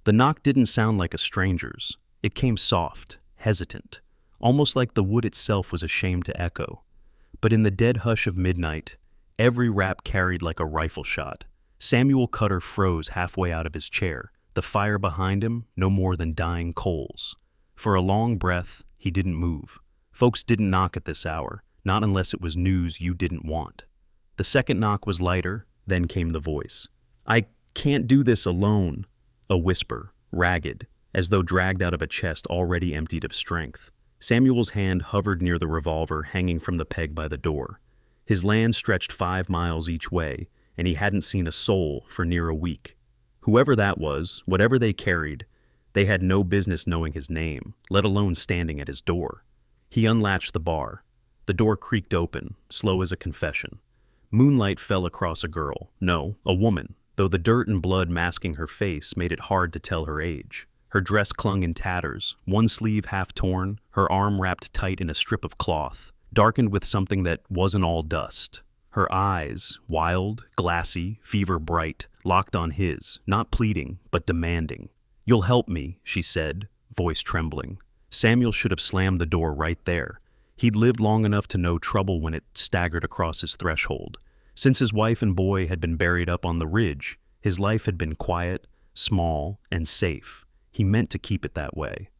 The knock didn't sound like a stranger's. It came soft, hesitant, almost like the wood itself was ashamed to echo. But in the dead hush of midnight, every rap carried like a rifle shot. Samuel Cutter froze halfway out of his chair, the fire behind him no more than dying coals. For a long breath, he didn't move. Folks didn't knock at this hour, not unless it was news you didn't want. The second knock was lighter, then came the voice. "I can't do this alone," a whisper, ragged, as though dragged out of a chest already emptied of strength. Samuel's hand hovered near the revolver hanging from the peg by the door. His land stretched 5 miles each way, and he hadn't seen a soul for near a week. Whoever that was, whatever they carried, they had no business knowing his name, let alone standing at his door. He unlatched the bar. The door creaked open, slow as a confession. Moonlight fell across a girl, no, a woman, though the dirt and blood masking her face made it hard to tell her age. Her dress clung in tatters, one sleeve half torn, her arm wrapped tight in a strip of cloth, darkened with something that wasn't all dust. Her eyes, wild, glassy, fever bright, locked on his, not pleading, but demanding. "You'll help me," she said, voice trembling. Samuel should have slammed the door right there. He'd lived long enough to know trouble when it staggered across his threshold. Since his wife and boy had been buried up on the ridge, his life had been quiet, small, and safe. He meant to keep it that way.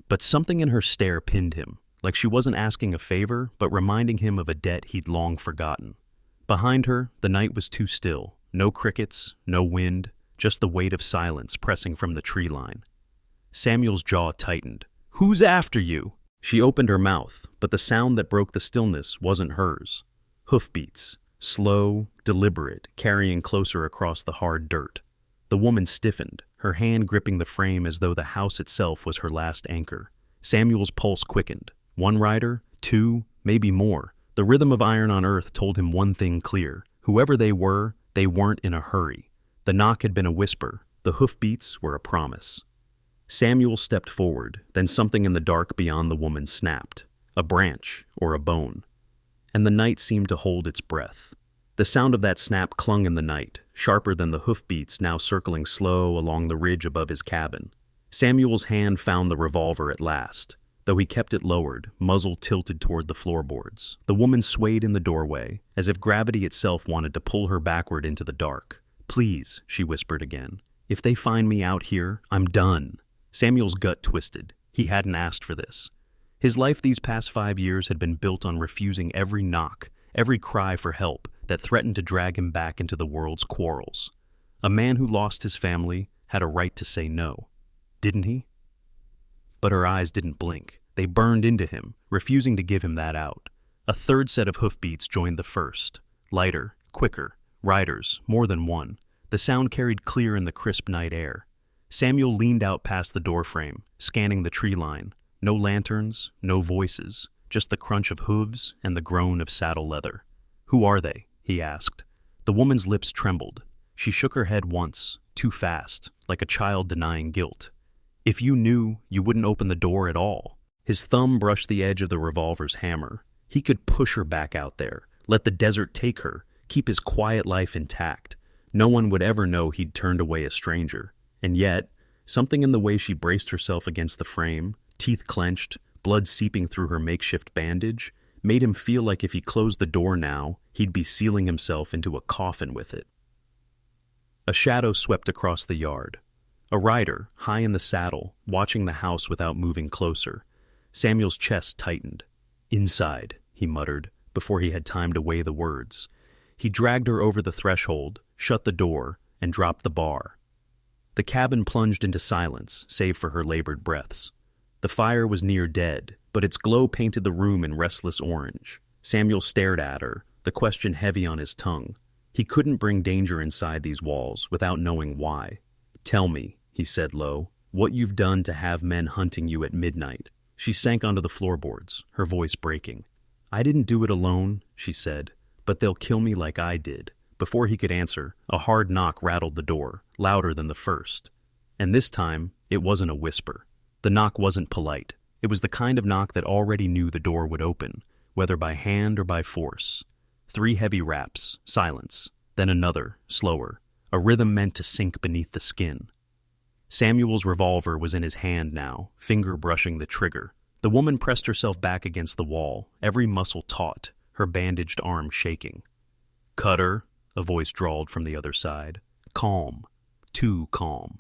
But something in her stare pinned him, like she wasn't asking a favor, but reminding him of a debt he'd long forgotten. Behind her, the night was too still. No crickets, no wind, just the weight of silence pressing from the tree line. Samuel's jaw tightened. "Who's after you?" She opened her mouth, but the sound that broke the stillness wasn't hers. Hoofbeats, slow, deliberate, carrying closer across the hard dirt. The woman stiffened, her hand gripping the frame as though the house itself was her last anchor. Samuel's pulse quickened. One rider, two, maybe more. The rhythm of iron on earth told him one thing clear. Whoever they weren't in a hurry. The knock had been a whisper. The hoofbeats were a promise. Samuel stepped forward, then something in the dark beyond the woman snapped. A branch or a bone. And the night seemed to hold its breath. The sound of that snap clung in the night, sharper than the hoofbeats now circling slow along the ridge above his cabin. Samuel's hand found the revolver at last, though he kept it lowered, muzzle tilted toward the floorboards. The woman swayed in the doorway, as if gravity itself wanted to pull her backward into the dark. "Please," she whispered again. "If they find me out here, I'm done." Samuel's gut twisted. He hadn't asked for this. His life these past 5 years had been built on refusing every knock, every cry for help that threatened to drag him back into the world's quarrels. A man who lost his family had a right to say no. Didn't he? But her eyes didn't blink. They burned into him, refusing to give him that out. A third set of hoofbeats joined the first. Lighter, quicker, riders, more than one. The sound carried clear in the crisp night air. Samuel leaned out past the doorframe, scanning the tree line. No lanterns, no voices, just the crunch of hooves and the groan of saddle leather. "Who are they?" he asked. The woman's lips trembled. She shook her head once, too fast, like a child denying guilt. "If you knew, you wouldn't open the door at all." His thumb brushed the edge of the revolver's hammer. He could push her back out there, let the desert take her, keep his quiet life intact. No one would ever know he'd turned away a stranger. And yet, something in the way she braced herself against the frame, teeth clenched, blood seeping through her makeshift bandage, made him feel like if he closed the door now, he'd be sealing himself into a coffin with it. A shadow swept across the yard. A rider, high in the saddle, watching the house without moving closer. Samuel's chest tightened. "Inside," he muttered, before he had time to weigh the words. He dragged her over the threshold, shut the door, and dropped the bar. The cabin plunged into silence, save for her labored breaths. The fire was near dead, but its glow painted the room in restless orange. Samuel stared at her, the question heavy on his tongue. He couldn't bring danger inside these walls without knowing why. "Tell me," he said low, "what you've done to have men hunting you at midnight." She sank onto the floorboards, her voice breaking. "I didn't do it alone," she said, "but they'll kill me like I did." Before he could answer, a hard knock rattled the door, louder than the first. And this time, it wasn't a whisper. The knock wasn't polite. It was the kind of knock that already knew the door would open, whether by hand or by force. 3 heavy raps, silence, then another, slower, a rhythm meant to sink beneath the skin. Samuel's revolver was in his hand now, finger brushing the trigger. The woman pressed herself back against the wall, every muscle taut, her bandaged arm shaking. "Cutter," a voice drawled from the other side. "Calm. Too calm.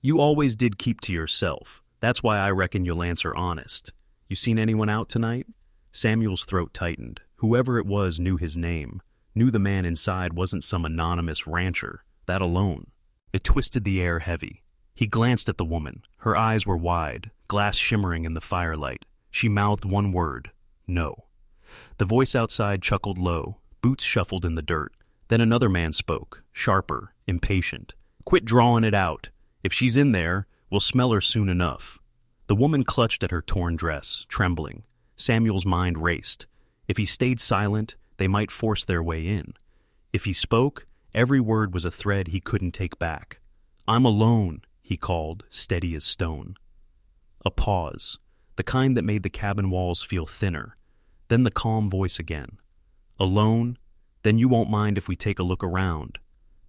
You always did keep to yourself. That's why I reckon you'll answer honest. You seen anyone out tonight?" Samuel's throat tightened. Whoever it was knew his name, knew the man inside wasn't some anonymous rancher, that alone. It twisted the air heavy. He glanced at the woman. Her eyes were wide, glass shimmering in the firelight. She mouthed one word: "No." The voice outside chuckled low. Boots shuffled in the dirt. Then another man spoke, sharper, impatient. "Quit drawing it out. If she's in there, we'll smell her soon enough." The woman clutched at her torn dress, trembling. Samuel's mind raced. If he stayed silent, they might force their way in. If he spoke, every word was a thread he couldn't take back. "I'm alone," he called, steady as stone. A pause, the kind that made the cabin walls feel thinner. Then the calm voice again. "Alone? Then you won't mind if we take a look around."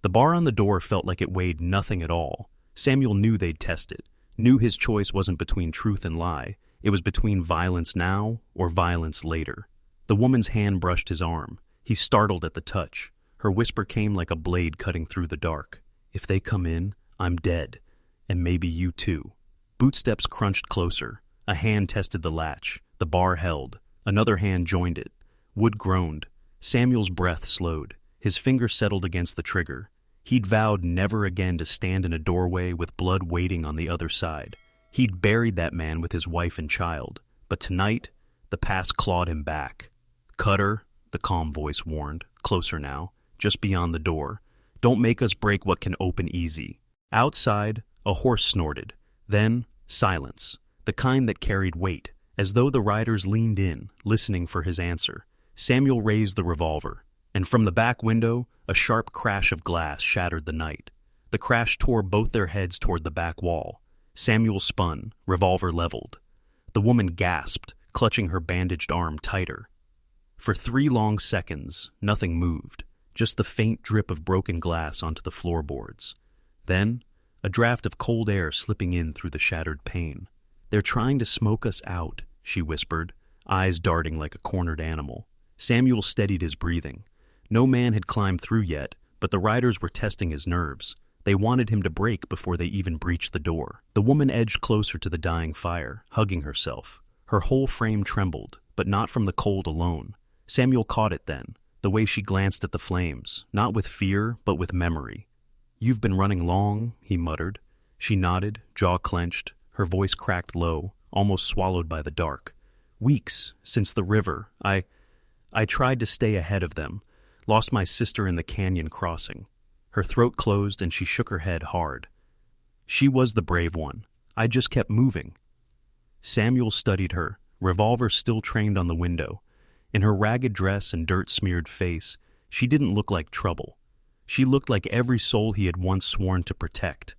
The bar on the door felt like it weighed nothing at all. Samuel knew they'd test it, knew his choice wasn't between truth and lie. It was between violence now or violence later. The woman's hand brushed his arm. He startled at the touch. Her whisper came like a blade cutting through the dark. "If they come in, I'm dead. And maybe you too." Bootsteps crunched closer. A hand tested the latch. The bar held. Another hand joined it. Wood groaned. Samuel's breath slowed. His finger settled against the trigger. He'd vowed never again to stand in a doorway with blood waiting on the other side. He'd buried that man with his wife and child. But tonight, the past clawed him back. "Cutter," the calm voice warned, closer now, just beyond the door. "Don't make us break what can open easy." Outside, a horse snorted. Then, silence, the kind that carried weight, as though the riders leaned in, listening for his answer. Samuel raised the revolver, and from the back window, a sharp crash of glass shattered the night. The crash tore both their heads toward the back wall. Samuel spun, revolver leveled. The woman gasped, clutching her bandaged arm tighter. For 3 long seconds, nothing moved, just the faint drip of broken glass onto the floorboards. Then, a draft of cold air slipping in through the shattered pane. "They're trying to smoke us out," she whispered, eyes darting like a cornered animal. Samuel steadied his breathing. No man had climbed through yet, but the riders were testing his nerves. They wanted him to break before they even breached the door. The woman edged closer to the dying fire, hugging herself. Her whole frame trembled, but not from the cold alone. Samuel caught it then, the way she glanced at the flames, not with fear, but with memory. "You've been running long," he muttered. She nodded, jaw clenched, her voice cracked low, almost swallowed by the dark. "Weeks, since the river. I tried to stay ahead of them. Lost my sister in the canyon crossing." Her throat closed and she shook her head hard. "She was the brave one. I just kept moving." Samuel studied her, revolver still trained on the window. In her ragged dress and dirt-smeared face, she didn't look like trouble. She looked like every soul he had once sworn to protect,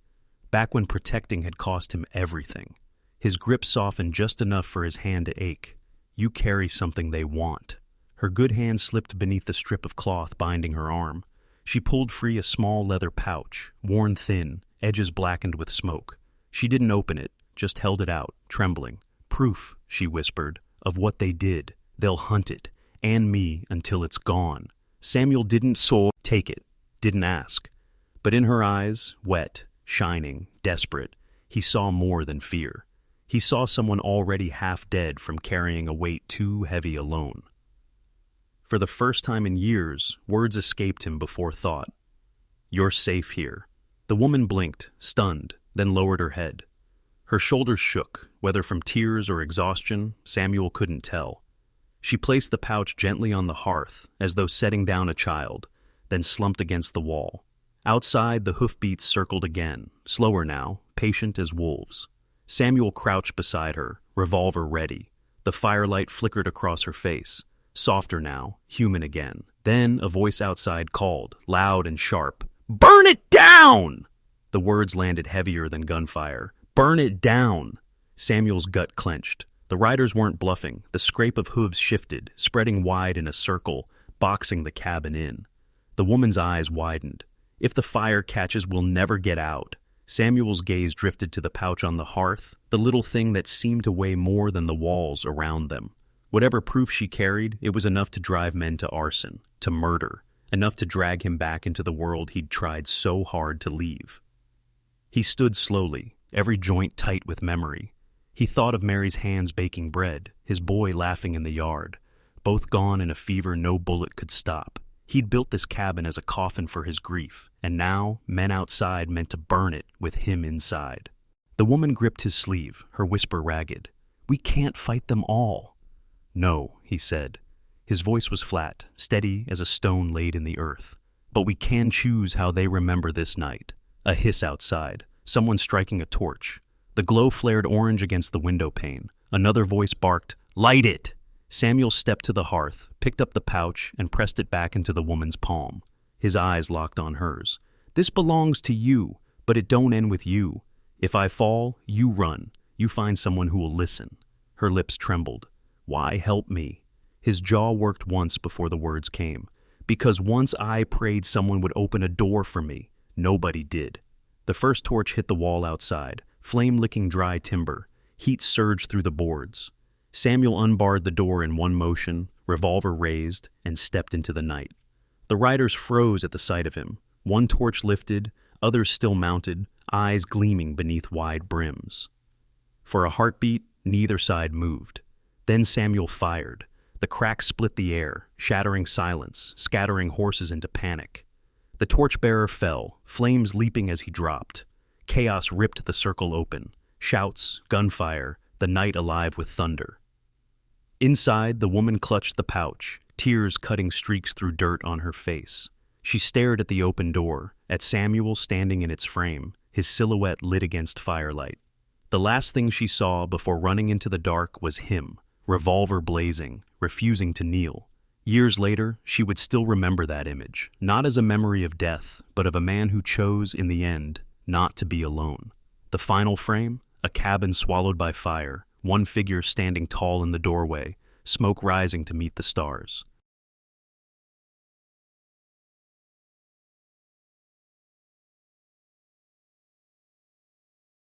back when protecting had cost him everything. His grip softened just enough for his hand to ache. "You carry something they want." Her good hand slipped beneath the strip of cloth binding her arm. She pulled free a small leather pouch, worn thin, edges blackened with smoke. She didn't open it, just held it out, trembling. "Proof," she whispered, "of what they did. They'll hunt it, and me, until it's gone." Samuel didn't take it, didn't ask. But in her eyes, wet, shining, desperate, he saw more than fear. He saw someone already half dead from carrying a weight too heavy alone. For the first time in years, words escaped him before thought. "You're safe here." The woman blinked, stunned, then lowered her head. Her shoulders shook, whether from tears or exhaustion, Samuel couldn't tell. She placed the pouch gently on the hearth, as though setting down a child, then slumped against the wall. Outside, the hoofbeats circled again, slower now, patient as wolves. Samuel crouched beside her, revolver ready. The firelight flickered across her face. Softer now, human again. Then a voice outside called, loud and sharp, "Burn it down!" The words landed heavier than gunfire. "Burn it down!" Samuel's gut clenched. The riders weren't bluffing. The scrape of hooves shifted, spreading wide in a circle, boxing the cabin in. The woman's eyes widened. "If the fire catches, we'll never get out." Samuel's gaze drifted to the pouch on the hearth, the little thing that seemed to weigh more than the walls around them. Whatever proof she carried, it was enough to drive men to arson, to murder, enough to drag him back into the world he'd tried so hard to leave. He stood slowly, every joint tight with memory. He thought of Mary's hands baking bread, his boy laughing in the yard, both gone in a fever no bullet could stop. He'd built this cabin as a coffin for his grief, and now men outside meant to burn it with him inside. The woman gripped his sleeve, her whisper ragged. "We can't fight them all." "No," he said. His voice was flat, steady as a stone laid in the earth. "But we can choose how they remember this night." A hiss outside, someone striking a torch. The glow flared orange against the window pane. Another voice barked, "Light it!" Samuel stepped to the hearth, picked up the pouch, and pressed it back into the woman's palm. His eyes locked on hers. "This belongs to you, but it don't end with you. If I fall, you run. You find someone who will listen." Her lips trembled. "Why help me?" His jaw worked once before the words came. "Because once I prayed someone would open a door for me. Nobody did." The first torch hit the wall outside, flame-licking dry timber. Heat surged through the boards. Samuel unbarred the door in one motion, revolver raised, and stepped into the night. The riders froze at the sight of him. One torch lifted, others still mounted, eyes gleaming beneath wide brims. For a heartbeat, neither side moved. Then Samuel fired. The crack split the air, shattering silence, scattering horses into panic. The torchbearer fell, flames leaping as he dropped. Chaos ripped the circle open. Shouts, gunfire, the night alive with thunder. Inside, the woman clutched the pouch, tears cutting streaks through dirt on her face. She stared at the open door, at Samuel standing in its frame, his silhouette lit against firelight. The last thing she saw before running into the dark was him, revolver blazing, refusing to kneel. Years later, she would still remember that image, not as a memory of death, but of a man who chose, in the end, not to be alone. The final frame? A cabin swallowed by fire, one figure standing tall in the doorway, smoke rising to meet the stars.